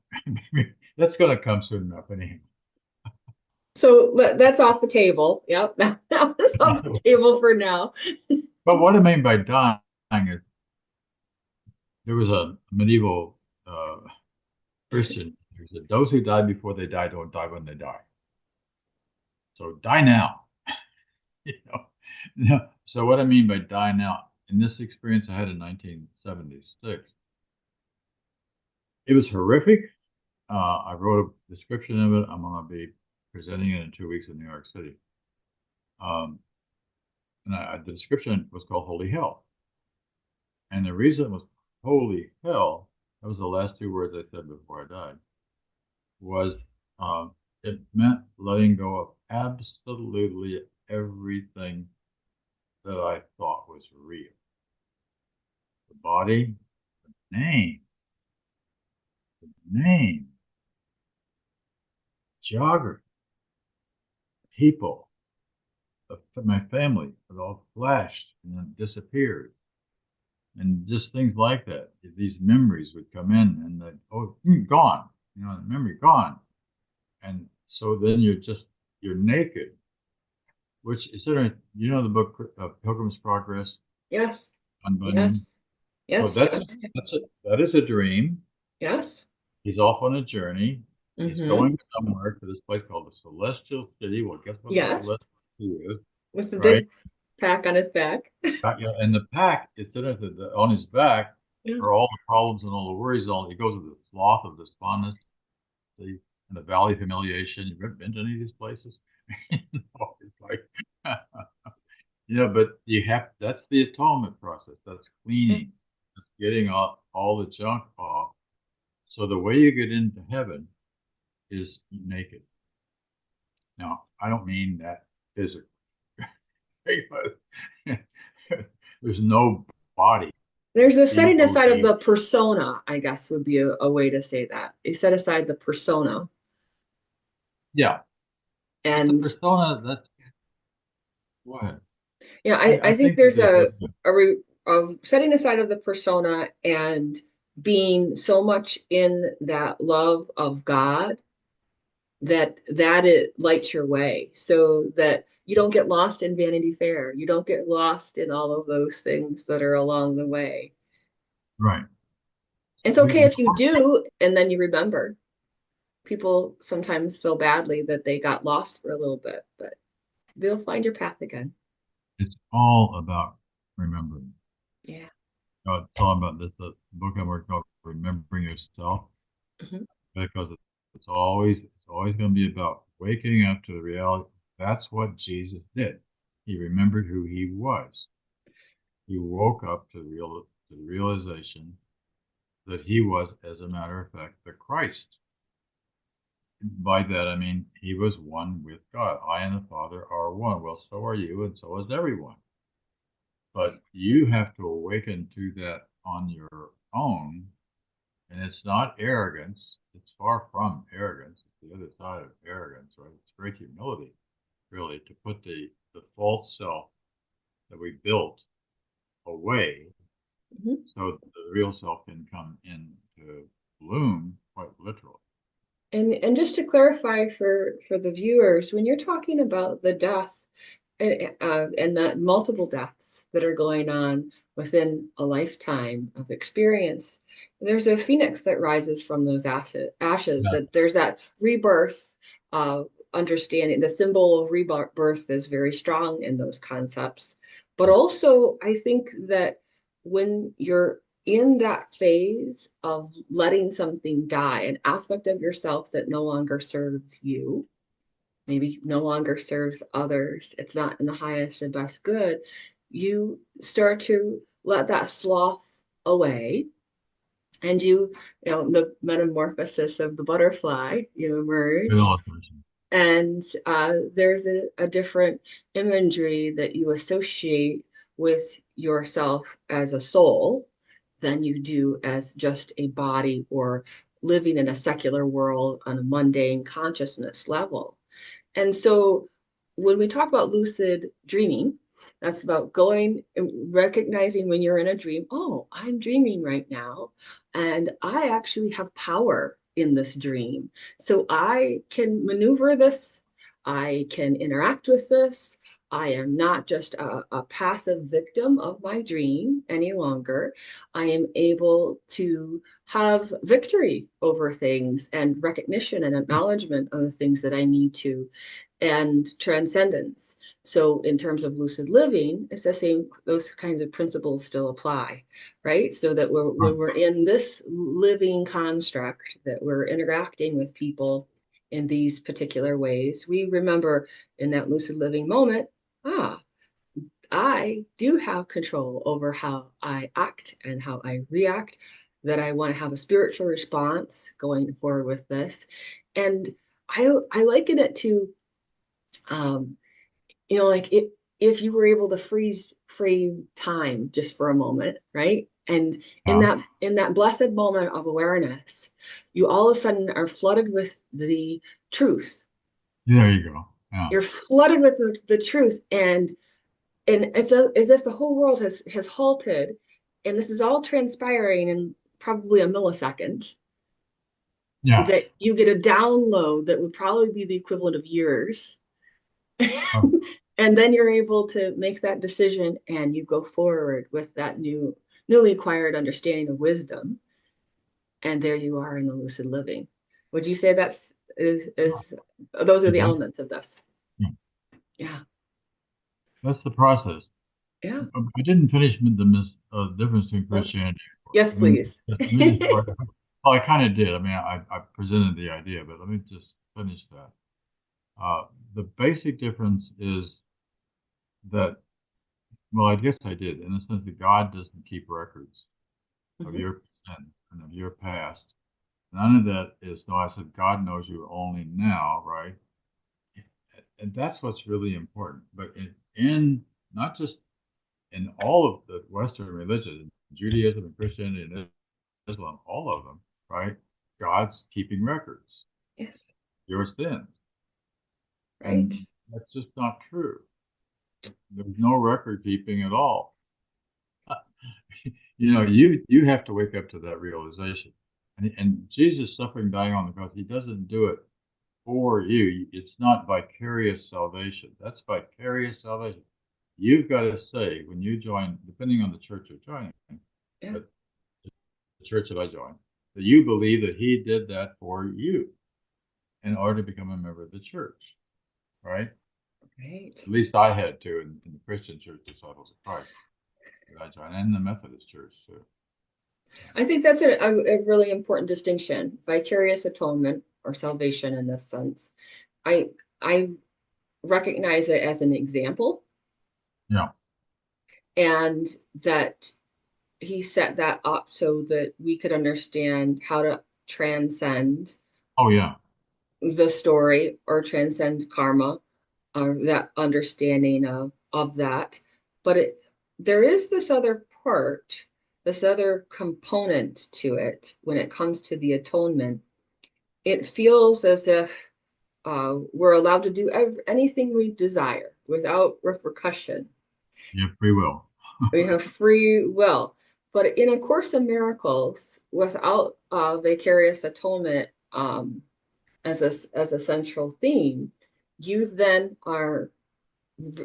That's going to come soon enough anyhow. So that's off the table. Yep, that's off the table for now. But what I mean by dying is there was a medieval Christian who said, those who die before they die don't die when they die. So die now. You know? No. So what I mean by die now, in this experience I had in 1976, it was horrific. I wrote a description of it. I'm going to be presenting it in 2 weeks in New York City. And the description was called Holy Hell. And the reason it was Holy Hell, that was the last 2 words I said before I died, was it meant letting go of absolutely everything that I thought was real. The body, the name, geography, people, my family, it all flashed and then disappeared. And just things like that. These memories would come in and gone. You know, the memory gone. And so then you're naked, which is sort of, you know, the book Pilgrim's Progress Yes. on Yes. Bunyan. So Yes. that is a dream. Yes. He's off on a journey. He's Mm-hmm. going somewhere to this place called the Celestial City. Well, guess what the Yes. Celestial City is, With the right? big pack on his back. Yeah, and the pack is sort of on his back Yeah. are all the problems and all the worries. He goes with the sloth of despondency and the valley of humiliation. You've ever been to any of these places? It's like, but that's the atonement process. That's cleaning. That's getting all the junk off. So the way you get into heaven is naked. Now, I don't mean that physically. There's no body. There's a You setting go aside of deep. the persona, I guess would be a way to say that. You set aside the persona. Yeah. But the And persona, that's, go ahead. yeah, I I think think that there's there's a setting aside of the persona and being so much in that love of God that it lights your way so that you don't get lost in Vanity Fair. You don't get lost in all of those things that are along the way. right. It's We, okay we, if you do, and then you remember. People sometimes feel badly that they got lost for a little bit, but they'll find your path again. it's all about remembering. Yeah. It's all about this the book I'm working on, Remembering Yourself, Mhm. because it's always going to be about waking up to the reality. That's what Jesus did. He remembered who he was. He woke up to the realization that he was, as a matter of fact, the Christ. By that I mean he was one with God. I and the Father are one. Well, so are you, and so is everyone. But you have to awaken to that on your own. And it's not arrogance. It's far from arrogance. It's the other side of arrogance, right? It's great humility, really, to put the false self that we built away Mhm. so that the real self can come into bloom, quite literally. And just to clarify for the viewers, when you're talking about the death and the multiple deaths that are going on within a lifetime of experience, there's a phoenix that rises from those ashes. Yeah. That there's that rebirth understanding. The symbol of rebirth is very strong in those concepts. But also, I think that when you're in that phase of letting something die, an aspect of yourself that no longer serves you, maybe no longer serves others, it's not in the highest and best good, you start to let that sloth away, and the metamorphosis of the butterfly, you Good emerge. illustration. And there's a different imagery that you associate with yourself as a soul than you do as just a body or living in a secular world on a mundane consciousness level. And so when we talk about lucid dreaming, that's about going and recognizing when you're in a dream, oh, I'm dreaming right now, and I actually have power in this dream. So I can maneuver this, I can interact with this. I am not just a passive victim of my dream any longer. I am able to have victory over things and recognition and acknowledgement of the things that I need to, and transcendence. So in terms of lucid living, it's the same, those kinds of principles still apply, right? So that when we're in this living construct, that we're interacting with people in these particular ways, we remember in that lucid living moment, I do have control over how I act and how I react, that I want to have a spiritual response going forward with this. And I liken it to, um, like if you were able to frame time just for a moment, right? And Yeah. in that blessed moment of awareness, you all of a sudden are flooded with the truth. There you go. Yeah. You're flooded with the truth, and it's as if the whole world has halted, and this is all transpiring in probably a millisecond. Yeah. That you get a download that would probably be the equivalent of years. Oh, And then you're able to make that decision and you go forward with that newly acquired understanding of wisdom. And there you are in the lucid living. Would you say is those are the exactly. elements of this? Yeah. Yeah. That's the process. Yeah. I didn't finish with the difference between Oh, Christianity. yes, Let me please. let me just start. Well, I kind of did. I mean, I presented the idea, but let me just finish that. The basic difference is that, well, I guess I did, in the sense that God doesn't keep records of Mhm. your sin and of your past. None of that is, no, I said, God knows you only now, right? And that's what's really important. But in not just in all of the Western religions, Judaism and Christianity and Islam, all of them, right? God's keeping records, Yes. your sins. Right. And that's just not true. There's no record keeping at all. You have to wake up to that realization. And Jesus suffering, dying on the cross, he doesn't do it for you. It's not vicarious salvation. That's vicarious salvation. You've got to say when you join, depending on the church you're joining, Yeah. but the church that I joined, that you believe that he did that for you in order to become a member of the church, right? Right. At least I had to in the Christian Church Disciples of Christ that I joined, and the Methodist Church too. I think that's a really important distinction, vicarious atonement or salvation in this sense. I I recognize it as an example, Yeah. and that he set that up so that we could understand how to transcend Oh yeah. the story or transcend karma, or that understanding of that. But there is this other part, this other component to it when it comes to the atonement. It feels as if we're allowed to do anything we desire without repercussion. You have free will. We have free will. But in A Course in Miracles, without vicarious atonement as a central theme, you then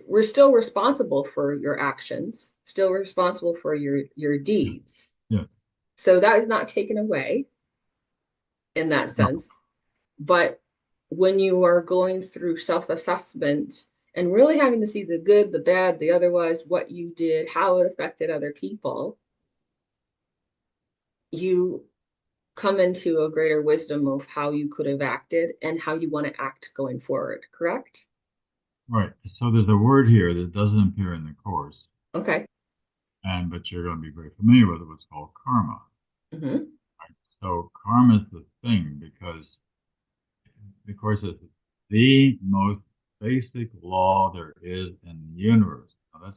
we're still responsible for your actions, still responsible for your Yeah. deeds. Yeah. So that is not taken away in that No. sense. But when you are going through self-assessment and really having to see the good, the bad, the otherwise, what you did, how it affected other people, you come into a greater wisdom of how you could have acted and how you want to act going forward, correct? Right. So there's a word here that doesn't appear in the course, Okay. but you're going to be very familiar with what's called karma. Mm-hmm. So karma is the thing because, of course, it's the most basic law there is in the universe. Now,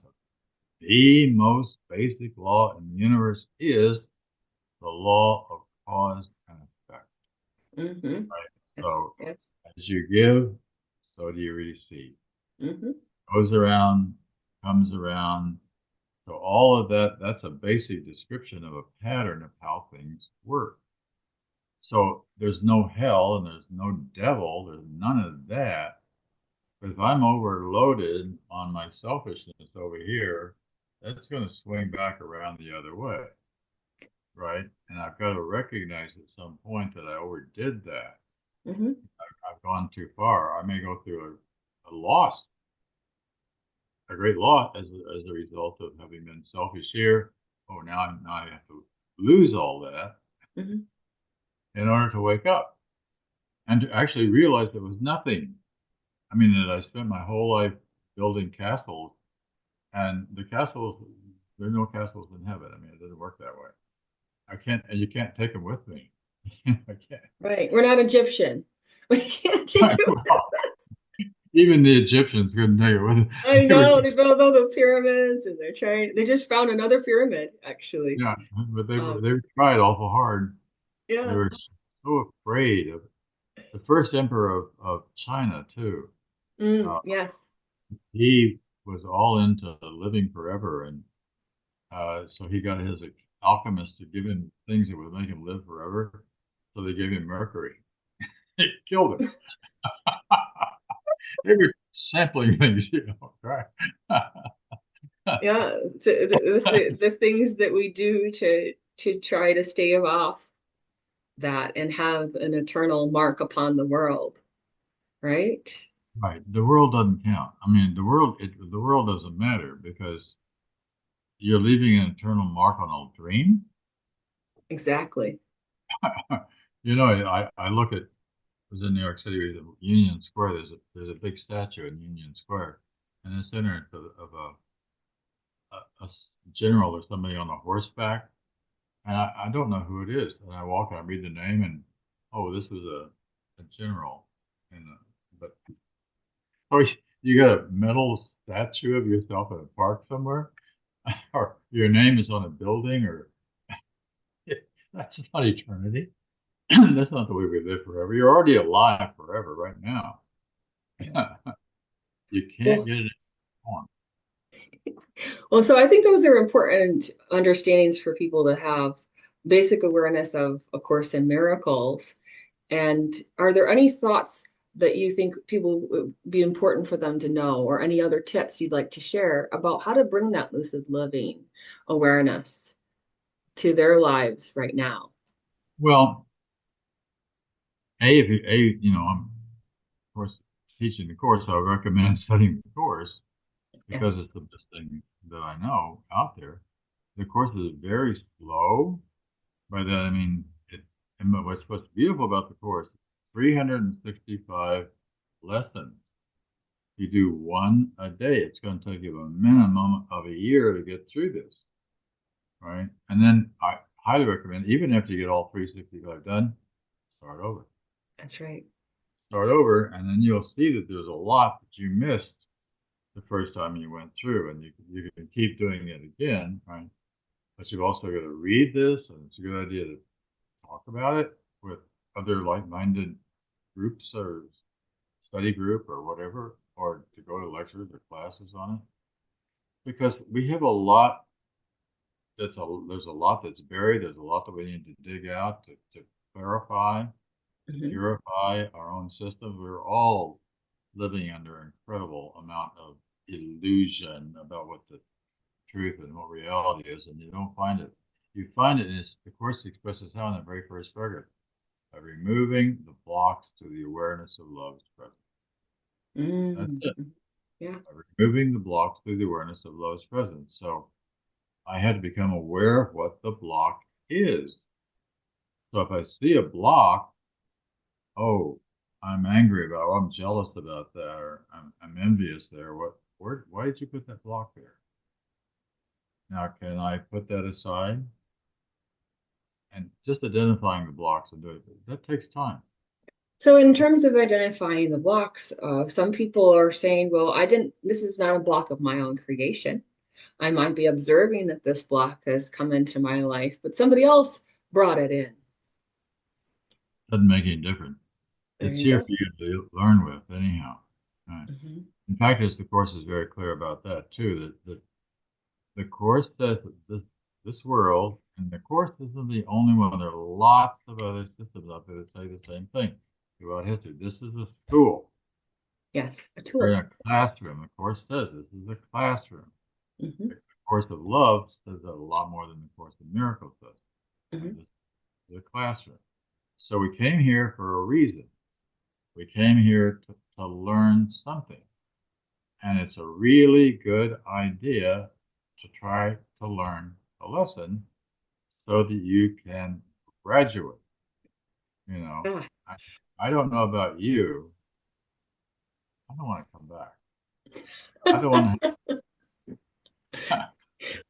the most basic law in the universe is the law of cause and effect. Mm-hmm. Right? Yes. So Yes. as you give, so do you receive. Mm-hmm. Goes around, comes around. So all of that, that's a basic description of a pattern of how things work. So there's no hell and there's no devil, there's none of that. But if I'm overloaded on my selfishness over here, that's going to swing back around the other way, right? And I've got to recognize at some point that I overdid that. Mm-hmm. I've gone too far. I may go through a loss, a great loss as a result of having been selfish here. Oh, now I have to lose all that Mm-hmm. in order to wake up and to actually realize there was nothing. I mean, that I spent my whole life building castles, and the castles, there are no castles in heaven. I mean, it doesn't work that way. I can't, and you can't take them with me. I can't. Right. We're not Egyptian. We can't take it with Well, us. even the Egyptians couldn't take it with them. I They were, know they built all the pyramids and they just found another pyramid actually. yeah, but Um, they tried awful hard. They yeah. were so afraid of the first emperor of China too. Mm, Uh, yes. he was all into living forever, and so he got his alchemist to give him things that would make him live forever. So they gave him mercury. It killed him. They were sampling things, right? Yeah. So the things that we do to try to stave off that and have an eternal mark upon the world, right? Right. The world doesn't count. I mean, the world doesn't matter because you're leaving an eternal mark on a dream. Exactly. I look at, I was in New York City, the Union Square. There's a big statue in Union Square, and in the center of a general or somebody on a horseback, and I don't know who it is. And I walk and I read the name, and oh, this is a general. And but oh, you got a metal statue of yourself in a park somewhere, or your name is on a building, or that's not eternity. That's not the way we live forever. You're already alive forever right now. You can't Well, get it on. well, so I think those are important understandings for people to have basic awareness of A Course in Miracles. And are there any thoughts that you think people would be important for them to know, or any other tips you'd like to share about how to bring that lucid living awareness to their lives right now? Well, if I'm of course teaching the course, I recommend studying the course because Yes. it's the best thing that I know out there. The course is very slow. By that I mean and what's beautiful about the course, 365 lessons. You do one a day. It's going to take you a minimum of a year to get through this, right? And then I highly recommend, even after you get all 365 done, start over. That's right. Start over, and then you'll see that there's a lot that you missed the first time you went through, and you can keep doing it again, right? But you've also got to read this, and it's a good idea to talk about it with other like-minded groups or study group or whatever, or to go to lectures or classes on it. Because we have a lot there's a lot that's buried, there's a lot that we need to dig out to clarify, to Mhm. purify our own systems. We're all living under an incredible amount of illusion about what the truth and what reality is, and you don't find it. You find it, and the Course expresses how in the very first paragraph, by removing the blocks to the awareness of love's presence. That's Mm. it. Yeah. By removing the blocks through the awareness of love's presence. So I had to become aware of what the block is. So if I see a block, oh, I'm angry about, or I'm jealous about that, or I'm envious there. Why did you put that block there? Now, can I put that aside? And just identifying the blocks and doing it, that takes time. So in terms of identifying the blocks, some people are saying, well, this is not a block of my own creation. I might be observing that this block has come into my life, but somebody else brought it in. Doesn't make any difference. There It's you here go. for you to learn with, anyhow. Right. Hmm. In fact, as the Course is very clear about that, too, that the Course says that this world, and the Course isn't the only one. There are lots of other systems out there that say the same thing throughout history. This is a school. Yes, a We're in tool. a classroom. The Course says this is a classroom. Hmm. The Course of Love says that a lot more than the Course of Miracles does. Hmm. This is a classroom. So we came here for a reason. We came here to learn something. And it's a really good idea to try to learn a lesson so that you can graduate. You know, Ah. I, I don't know about you. I don't want to come back. I don't want to.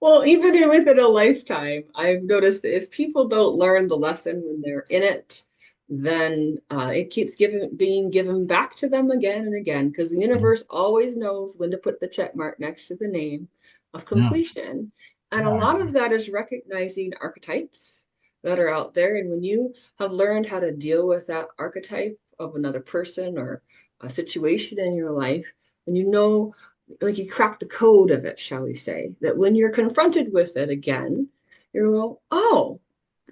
Well, even within a lifetime, I've noticed that if people don't learn the lesson when they're in it, then it keeps being given back to them again and again, because the universe always knows when to put the check mark next to the name of Yeah, completion. And a yeah, lot of that is recognizing archetypes that are out there. And when you have learned how to deal with that archetype of another person or a situation in your life, when you know, like you crack the code of it, shall we say, that when you're confronted with it again, you're well, oh,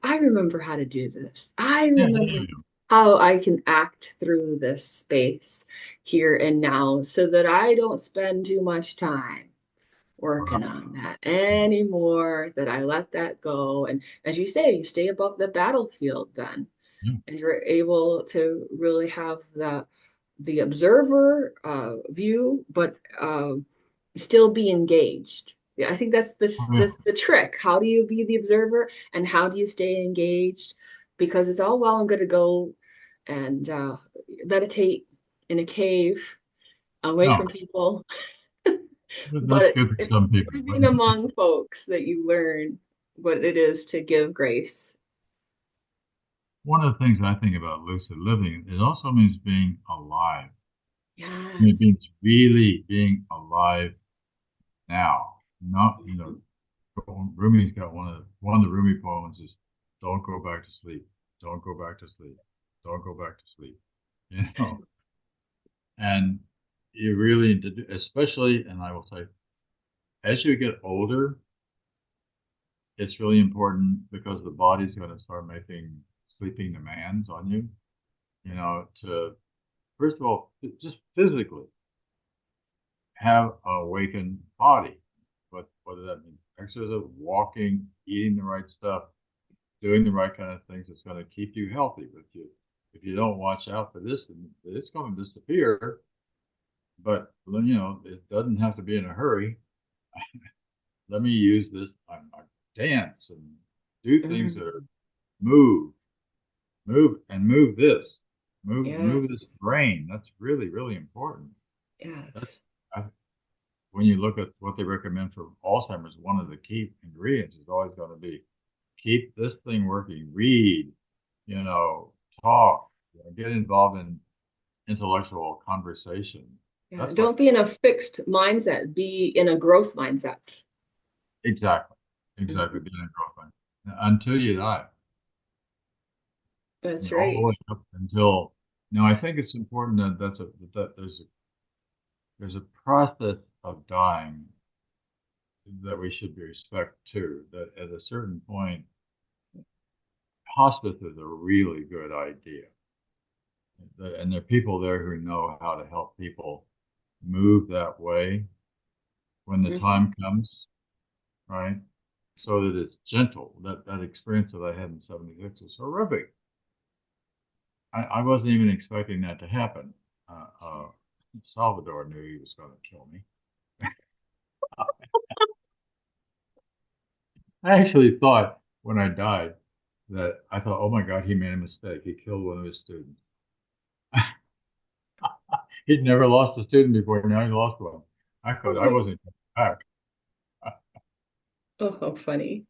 I remember how to do this. I yeah, remember yeah. how I can act through this space here and now so that I don't spend too much time working on that anymore, that I let that go. And as you say, you stay above the battlefield then, Yeah. and you're able to really have the observer view, but still be engaged. Yeah, I think that's Oh, this yeah. the trick. How do you be the observer and how do you stay engaged? Because it's all well and good to go and meditate in a cave away from No, people, that's but good for it's some people. But living among folks that you learn what it is to give grace. one of the things I think about lucid living, it also means being alive. It Yes. means really being alive now. Not, Rumi's got one of the Rumi poems is "Don't go back to sleep, don't go back to sleep, don't go back to sleep." You know, and you really need to do, especially, and I will say, as you get older, it's really important because the body's going to start making sleeping demands on you. You know, to first of all, just physically have an awakened body. What does that mean? Exercise, walking, eating the right stuff, doing the right kind of things that's going to keep you healthy. But if you don't watch out for this, it's going to disappear. But it doesn't have to be in a hurry. Let me use this. I dance and do things that are Mhm. move, move this, move Yes. this brain. That's really really important. That's Yes. I, when you look at what they recommend for Alzheimer's, one of the key ingredients is always going to be keep this thing working. Read, you know, talk, get involved in intellectual conversation. Yeah. That's what Don't be in a fixed mindset. Be in a growth mindset. exactly, exactly Mhm. being a girlfriend until you die, That's all the right. way up until. Now, I think it's important that there's a process of dying that we should respect too. That at a certain point, hospice is a really good idea, and there are people there who know how to help people move that way when the Mhm. time comes, right? So that it's gentle. That experience that I had in '76 was horrific. I wasn't even expecting that to happen. Uh, uh, Salvador knew he was going to kill me. I actually thought when I died that I thought, oh my God, he made a mistake. He killed one of his students. He'd never lost a student before. Now he lost one. I thought I Oh, wasn't coming back. Oh, how funny.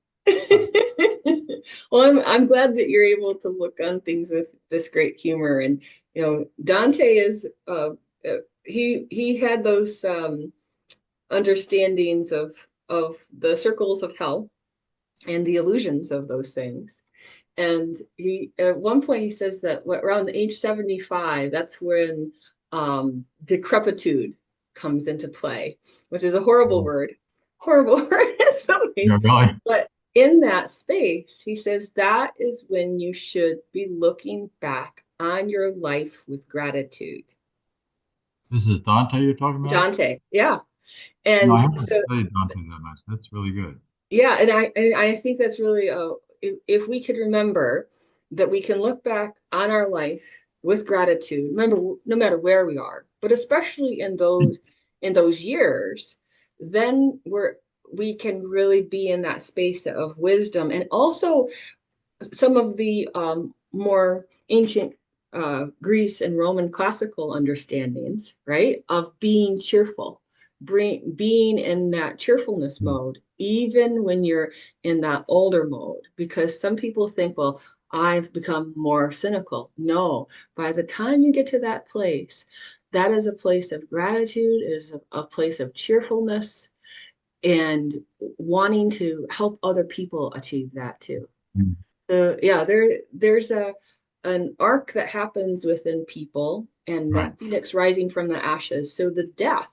Well, I'm glad that you're able to look on things with this great humor. And Dante is he had those understandings of the circles of hell and the illusions of those things. And he at one point he says that around the age 75, that's when decrepitude comes into play, which is a Oh, horrible word in some ways. yeah, really. But in that space, he says that is when you should be looking back on your life with gratitude. This is Dante you're talking about? Dante, yeah. No, And I haven't so studied Dante that much. That's really good. yeah, and I think that's really if we could remember that we can look back on our life with gratitude, remember no matter where we are, but especially in those years, then we can really be in that space of wisdom. And also some of the more ancient Greece and Roman classical understandings, right, of being cheerful, being in that cheerfulness mode, even when you're in that older mode. Because some people think, well, I've become more cynical. No, by the time you get to that place, that is a place of gratitude, is a place of cheerfulness, and wanting to help other people achieve that too. Mm. Yeah, there's an arc that happens within people, and Right. that phoenix rising from the ashes. So the death,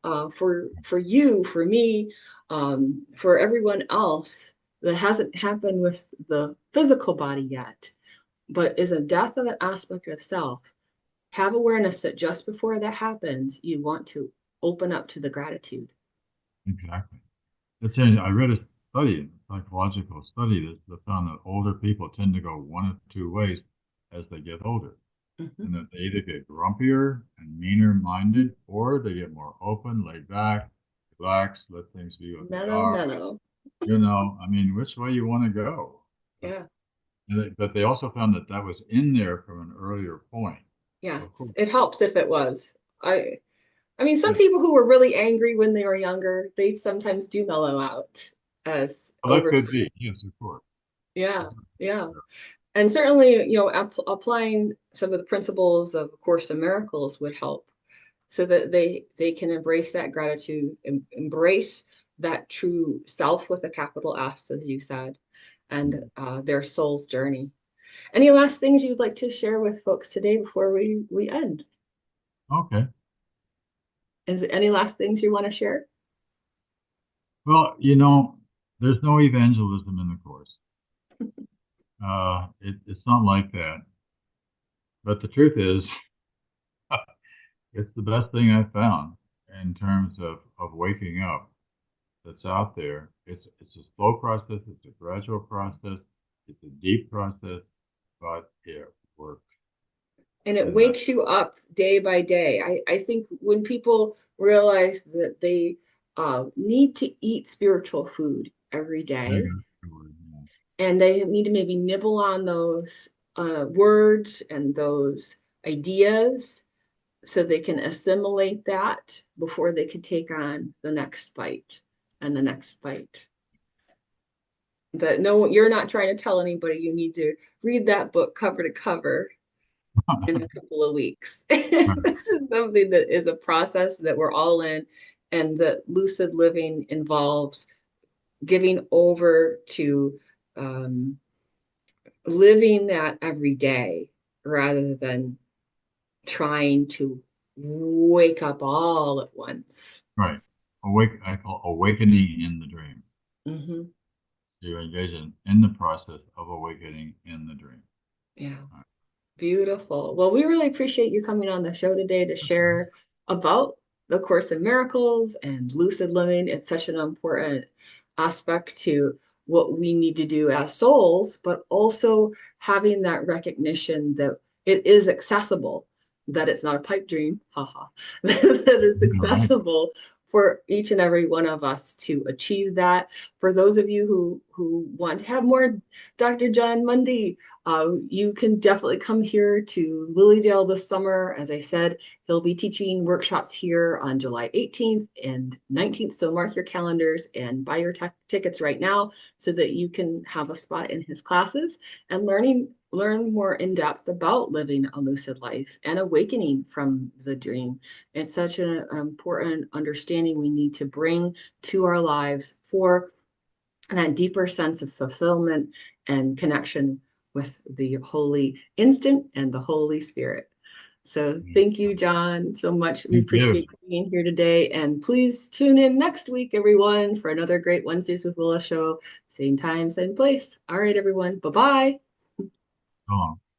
for you, for me, for everyone else, that hasn't happened with the physical body yet, but is a death of an aspect of self. Have awareness that just before that happens, you want to open up to the gratitude. Exactly. It's in, I read a study, a psychological study that found that older people tend to go one of two ways as they get older. Mhm. And that they either get grumpier and meaner minded, or they get more open, laid back, relaxed, let things be what they Mellow, are. mellow. I mean, which way you want to go. But, Yeah. but they also found that that was in there from an earlier point. So, of Yes, course, it helps if it was. I mean, some it, people who were really angry when they were younger, they sometimes do mellow out as well, that over could time. be, yes, of course. Yeah, yeah. And certainly, applying some of the principles of A Course in Miracles would help so that they can embrace that gratitude, embrace that true self with a capital S, as you said, and their soul's journey. Any last things you'd like to share with folks today before we end? Okay. Is there any last things you want to share? Well, there's no evangelism in the course. It's not like that. But the truth is, it's the best thing I've found in terms of waking up that's out there. It's a slow process, it's a gradual process, it's a deep process, but it works. And it And that wakes you up day by day. I think when people realize that they need to eat spiritual food every there day, you go. Yeah. and they need to maybe nibble on those words and those ideas so they can assimilate that before they can take on the next bite and the next bite. That no, you're not trying to tell anybody you need to read that book cover to cover in a couple of weeks. This is something that is a process that we're all in, and that lucid living involves giving over to um, living that every day rather than trying to wake up all at once. Right. I call awakening in the dream. Hmm. You're engaged in the process of awakening in the dream. Yeah. All right. Beautiful. Well, we really appreciate you coming on the show today to Okay. share about the Course in Miracles and lucid living. It's such an important aspect to what we need to do as souls, but also having that recognition that it is accessible, that it's not a pipe dream, haha, that it's All right. accessible for each and every one of us to achieve that. For those of you who want to have more Dr. Jon Mundy, you can definitely come here to Lilydale this summer. As I said, he'll be teaching workshops here on July 18th and 19th. So mark your calendars and buy your tickets right now so that you can have a spot in his classes and learn more in depth about living a lucid life and awakening from the dream. It's such an important understanding we need to bring to our lives for that deeper sense of fulfillment and connection with the Holy Instant and the Holy Spirit. So thank you, Jon, so much. We Thank you. appreciate being here today. And please tune in next week, everyone, for another great Wednesdays with Willa show. Same time, same place. All right, everyone. Bye-bye. So long.